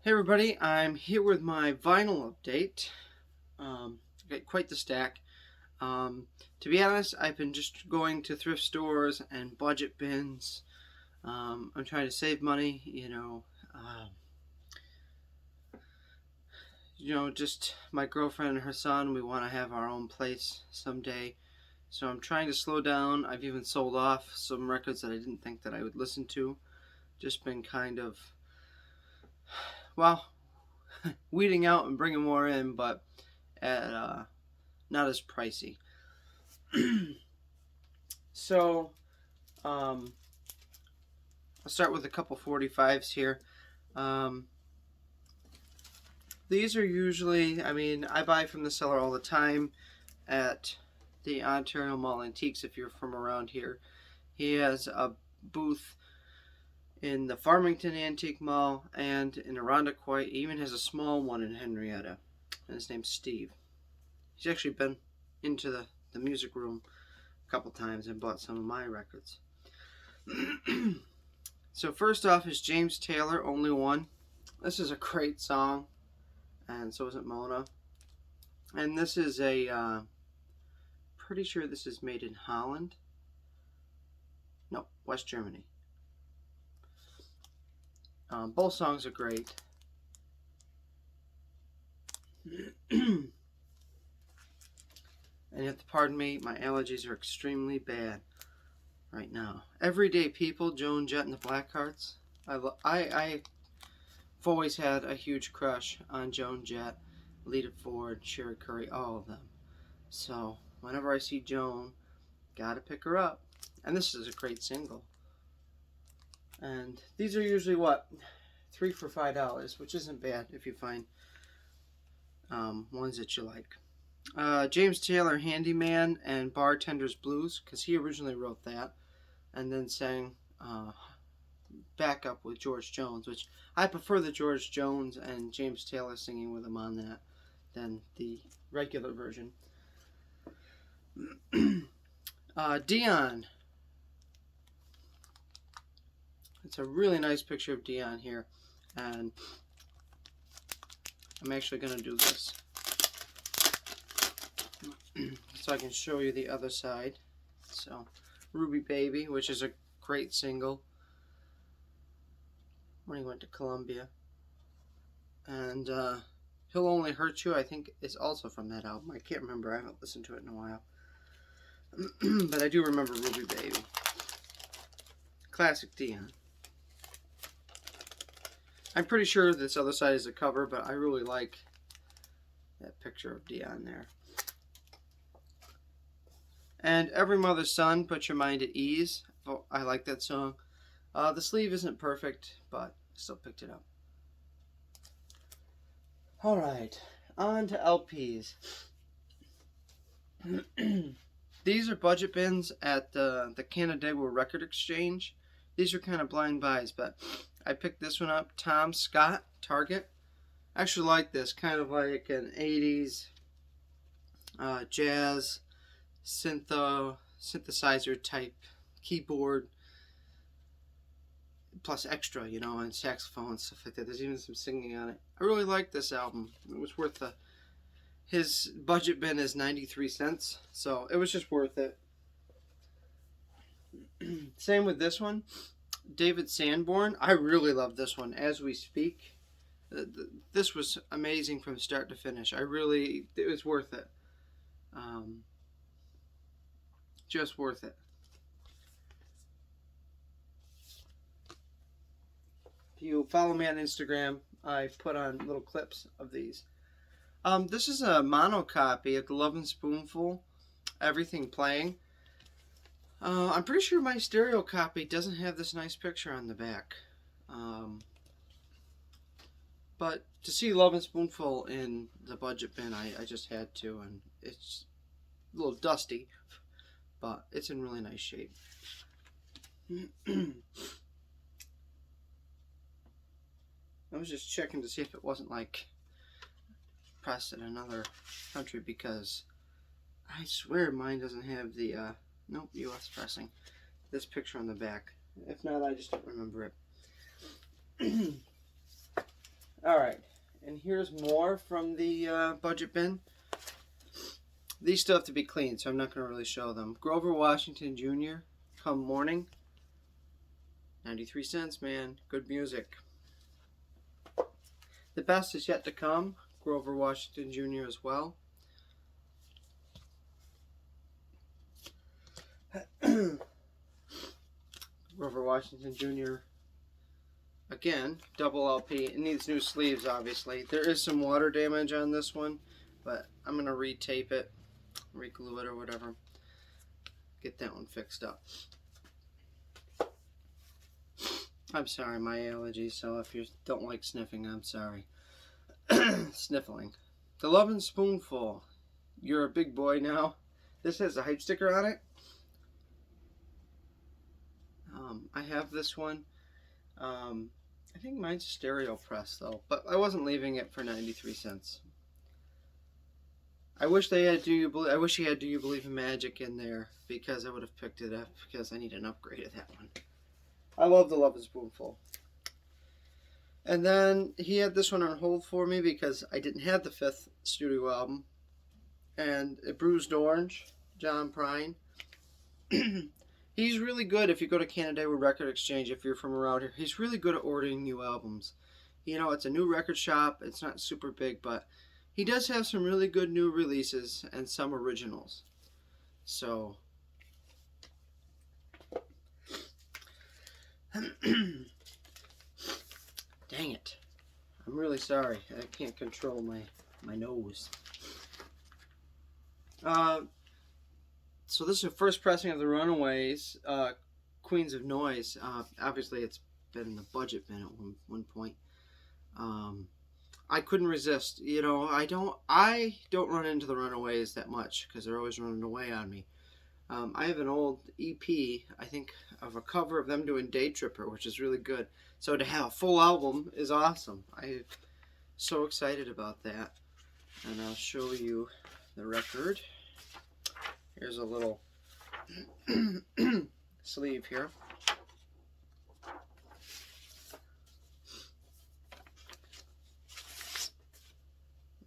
Hey everybody, I'm here with my vinyl update. Got quite the stack. Um, to be honest, I've been just going to thrift stores and budget bins. I'm trying to save money, just my girlfriend and her son, we want to have our own place someday. So I'm trying to slow down. I've even sold off some records that I didn't think that I would listen to. Just been kind of, well, weeding out and bringing more in, but at not as pricey. So, um, I'll start with a couple 45s here. Um, these are usually, I buy from the seller all the time at the Ontario Mall Antiques if you're from around here. He has a booth in the Farmington Antique Mall and in Irondequoit. He even has a small one in Henrietta. And his name's Steve. He's actually been into the music room a couple times and bought some of my records. So first off is James Taylor, Only One. This is a great song, and so isn't Mona. And this is pretty sure this is made in Holland. No, West Germany. Both songs are great. And you have to pardon me, my allergies are extremely bad right now. Everyday People, Joan Jett and the Blackhearts. I've always had a huge crush on Joan Jett, Lita Ford, Sherry Curry, all of them. So whenever I see Joan, gotta pick her up. And this is a great single. And these are usually what? 3 for $5, which isn't bad if you find ones that you like. James Taylor, Handyman and Bartender's Blues, because he originally wrote that and then sang backup with George Jones, which I prefer the George Jones and James Taylor singing with him on that than the regular version. Dion. It's a really nice picture of Dion here, and I'm actually going to do this so I can show you the other side. So, Ruby Baby, which is a great single when he went to Columbia, and He'll Only Hurt You, I think, is also from that album. I can't remember, I haven't listened to it in a while. But I do remember Ruby Baby. Classic Dion. I'm pretty sure this other side is a cover, but I really like that picture of Dion there. And Every Mother's Son, Put Your Mind at Ease. Oh, I like that song. The sleeve isn't perfect, but I still picked it up. Alright, on to LPs. These are budget bins at the Canandaigua Record Exchange. These are kind of blind buys, but I picked this one up. Tom Scott, Target. I actually like this, kind of like an 80s jazz synthesizer type keyboard plus extra, and saxophone and stuff like that. There's even some singing on it. I really like this album. It was worth his budget bin is 93 cents, so it was just worth it. Same with this one, David Sanborn. I really love this one, As We Speak. This was amazing from start to finish. It was worth it. Just worth it. If you follow me on Instagram, I put on little clips of these. This is a mono copy of The Lovin' Spoonful, Everything Playing. I'm pretty sure my stereo copy doesn't have this nice picture on the back. But to see Lovin' Spoonful in the budget bin, I just had to, and it's a little dusty, but it's in really nice shape. I was just checking to see if it wasn't like pressed in another country, because I swear mine doesn't have the nope, US pressing, this picture on the back. If not, I just don't remember it. Alright, and here's more from the budget bin. These still have to be cleaned, so I'm not going to really show them. Grover Washington Jr., Come Morning. 93 cents, man. Good music. The Best Is Yet to Come. Grover Washington Jr. as well. Grover Washington Jr. Again, double LP. It needs new sleeves, obviously. There is some water damage on this one, but I'm going to retape it, reglue it or whatever. Get that one fixed up. I'm sorry, my allergies, so if you don't like sniffing, I'm sorry. Sniffling. The Lovin' Spoonful. You're a Big Boy Now. This has a hype sticker on it. I have this one. I think mine's stereo press though, but I wasn't leaving it for 93 cents. I wish they had I wish he had Do You Believe in Magic in there, because I would have picked it up, because I need an upgrade of that one. I love The Lovin' Spoonful. And then he had this one on hold for me because I didn't have the 5th studio album. And A Bruised Orange, John Prine. He's really good if you go to Canada Record Exchange, if you're from around here. He's really good at ordering new albums. You know, it's a new record shop. It's not super big, but he does have some really good new releases and some originals. So, dang it. I'm really sorry. I can't control my nose. So this is the first pressing of the Runaways, Queens of Noise. Obviously, it's been in the budget bin at one point. I couldn't resist. You know, I don't run into the Runaways that much because they're always running away on me. I have an old EP, I think, of a cover of them doing Day Tripper, which is really good. So to have a full album is awesome. I'm so excited about that. And I'll show you the record. Here's a little sleeve here.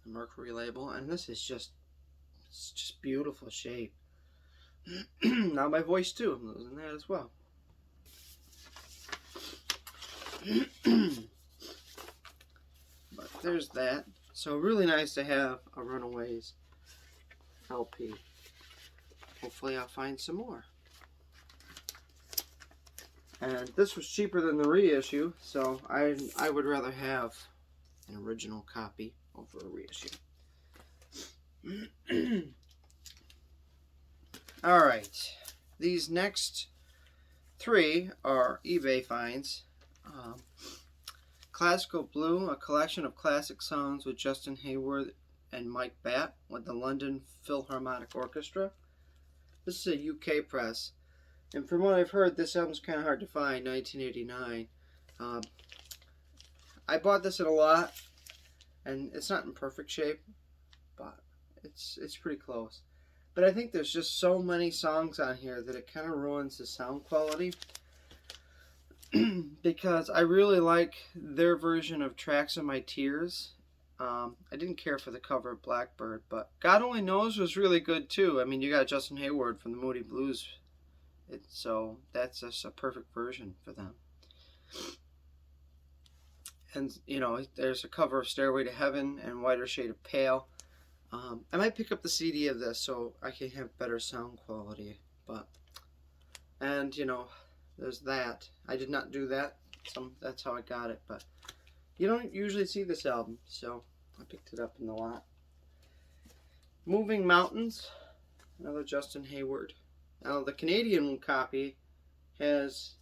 The Mercury label, and this is just beautiful shape. Now my voice too, I'm losing that as well. But there's that. So really nice to have a Runaways LP. Hopefully I'll find some more. And this was cheaper than the reissue, so I would rather have an original copy over a reissue. Alright, these next 3 are eBay finds. Classical Blue, a collection of classic songs with Justin Hayward and Mike Batt with the London Philharmonic Orchestra. This is a UK press, and from what I've heard, this album's kind of hard to find, 1989. I bought this at a lot, and it's not in perfect shape, but it's pretty close. But I think there's just so many songs on here that it kind of ruins the sound quality. Because I really like their version of Tracks of My Tears. I didn't care for the cover of Blackbird, but God Only Knows was really good too. I mean, you got Justin Hayward from the Moody Blues, so that's just a perfect version for them. And, you know, there's a cover of Stairway to Heaven and Whiter Shade of Pale. I might pick up the CD of this so I can have better sound quality, but, and, you know, there's that. I did not do that. That's how I got it, but you don't usually see this album, so I picked it up in the lot. Moving Mountains, another Justin Hayward. Now, the Canadian copy has,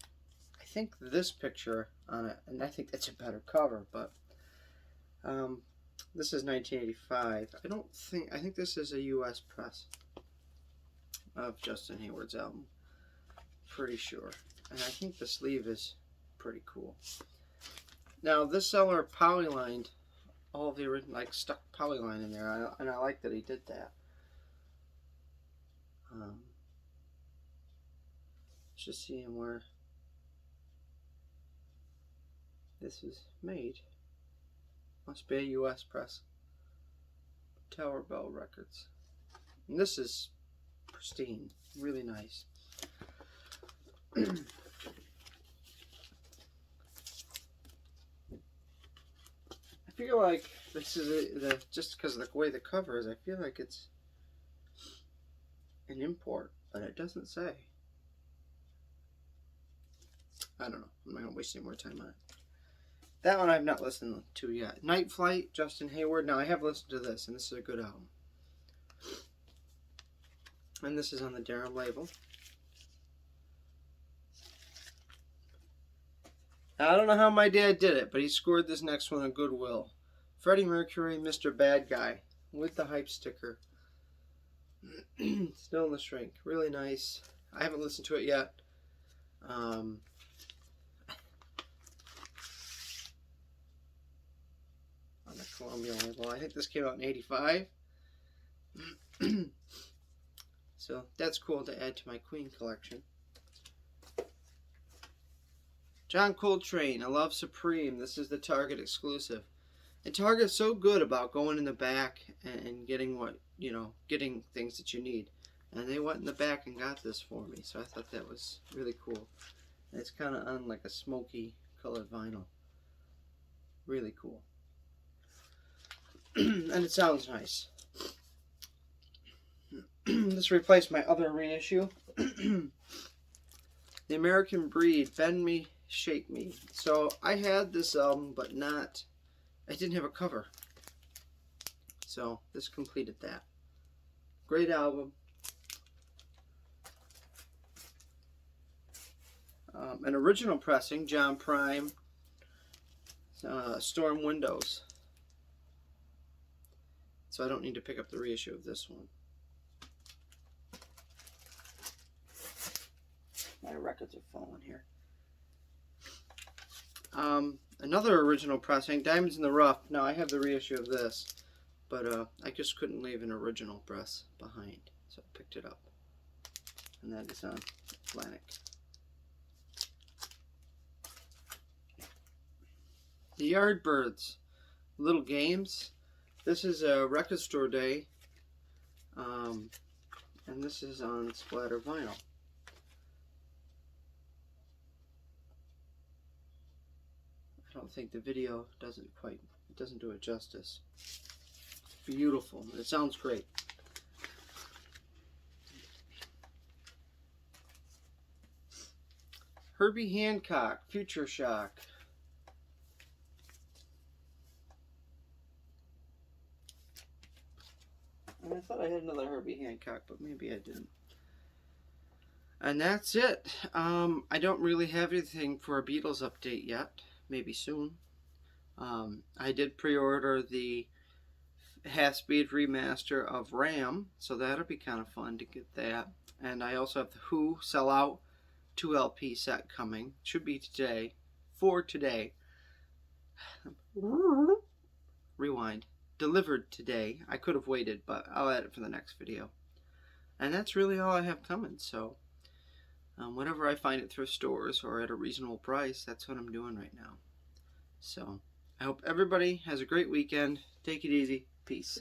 I think, this picture on it, and I think that's a better cover, but this is 1985. I think this is a U.S. press of Justin Hayward's album. Pretty sure. And I think the sleeve is pretty cool. Now, this seller polylined all the original, like stuck polyline in there, and I like that he did that. Just seeing where this is made. Must be a U.S. press. Tower Bell Records. And this is pristine. Really nice. I feel like this is just because of the way the cover is, I feel like it's an import, but it doesn't say. I don't know. I'm not going to waste any more time on it. That one I've not listened to yet. Night Flight, Justin Hayward. Now, I have listened to this, and this is a good album. And this is on the Darren label. I don't know how my dad did it, but he scored this next one on Goodwill. Freddie Mercury, Mr. Bad Guy, with the hype sticker. Still in the shrink. Really nice. I haven't listened to it yet. On the Columbia label. I think this came out in '85. So that's cool to add to my Queen collection. John Coltrane, A Love Supreme. This is the Target exclusive. And Target's so good about going in the back and getting getting things that you need. And they went in the back and got this for me. So I thought that was really cool. And it's kind of on like a smoky colored vinyl. Really cool. And it sounds nice. This replaced my other reissue. The American Breed, Bend Me, Shake Me. So I had this album, but I didn't have a cover. So this completed that. Great album. An original pressing, John Prime, Storm Windows. So I don't need to pick up the reissue of this one. My records are falling here. Another original pressing, Diamonds in the Rough. Now I have the reissue of this, but I just couldn't leave an original press behind, so I picked it up. And that is on Atlantic. The Yardbirds, Little Games. This is a Record Store Day, and this is on splatter vinyl. I don't think the video doesn't do it justice. It's beautiful. It sounds great. Herbie Hancock, Future Shock. I thought I had another Herbie Hancock, but maybe I didn't. And that's it. I don't really have anything for a Beatles update yet. Maybe soon. I did pre-order the half-speed remaster of Ram, so that'll be kind of fun to get that. And I also have the Who Sell Out 2 LP set coming. Should be today. For today. Rewind. Delivered today. I could have waited, but I'll add it for the next video. And that's really all I have coming, so whenever I find it through stores or at a reasonable price, that's what I'm doing right now. So I hope everybody has a great weekend. Take it easy. Peace.